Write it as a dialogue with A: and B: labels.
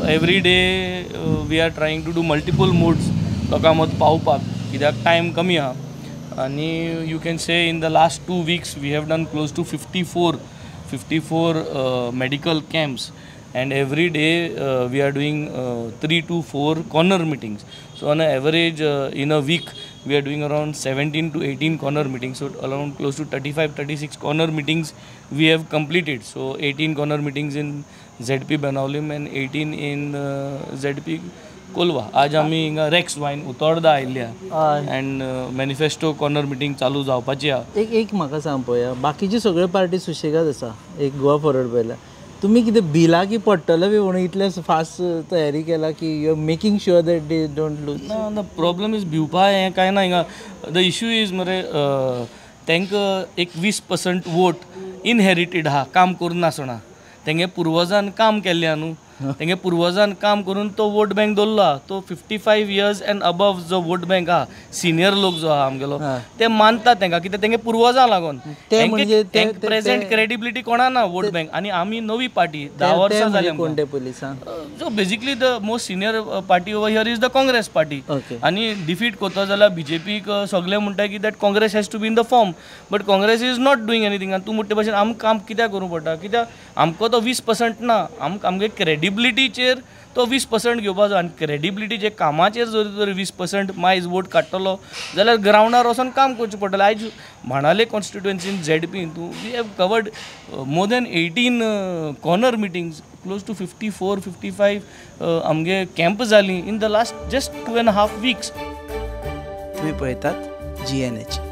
A: Every day we are trying to do multiple modes लोकां मत पावपाक, कित्याक टायम कमी आहा. आनी you can say in the last 2 weeks we have done close to 54 medical camps, and every day we are doing 3 to 4 corner meetings. So on an average in a week we are doing around 17 to 18 corner meetings, so around close to 35-36 corner meetings we have completed. So 18 corner meetings in ZP Benaulim and 18 in ZP Kolwa. आज आमी हिंगा racks wine Utorda आयिल्ल्या end manifesto corner meeting चालू जावपाची आहा.
B: एक म्हाका सांग पळया, बाकीचे सगळे पार्टी सुशेगाद आसा एक गोवा फॉरवर्ड पयला. तुम्ही कितें बिला की पडटलो बी म्हणून इतले फास्ट तयारी केला की you are making sure that they don't lose?
A: ना द प्रॉब्लम इज भिवपा हें कांय ना हिंगा. द इश्यू इज मरे तांकां एक 20% वोट इनहेरिटेड आहा काम करून नासतना. तेंगे पुर्वजान काम केल्लें न्हू, तेंगे पुर्वजान काम करून तो वोट बँक दवरलो आहा. तो 55 years एंड अबव जो वोट बँक आहा, सिनियर लोक जो आहा आमगेलो, ते मानतात तेंकां, कित्याक तेंगे पुर्वजां लागून. प्रेझेंट क्रेडिबिलिटी कोणा ना वोट बँक. आनी आमी नवी पार्टी 10 वर्सां जाली.
B: कोणते पुलिसां
A: so basically the most senior party over here is the Congress party. आनी डिफीट कोतो जाल्यार बीजेपीक सगळे म्हणटात की that Congress has to be in the form, but Congress is not doing anything. आनी तूं म्हणटे भशेन आमकां काम कित्याक करूं पडटा, कित्याक आमकां तो 20% ना. आमगे क्रेडिबिलिटीचेर तो 20% घेवपाचो. आनी क्रेडिबिलिटीचे कामाचेर जर 20% मायज वोट काडटलो जाल्यार ग्रावंडार वचून काम करचें पडटलें. आयज म्हाणाले कॉन्स्टिट्युएन्सीन ZP we have covered more than 18 corner meetings, close to 54-55 आमगे कॅम्प जालीं in the last just 2.5 weeks.
B: तुम्ही पळयतात GNH.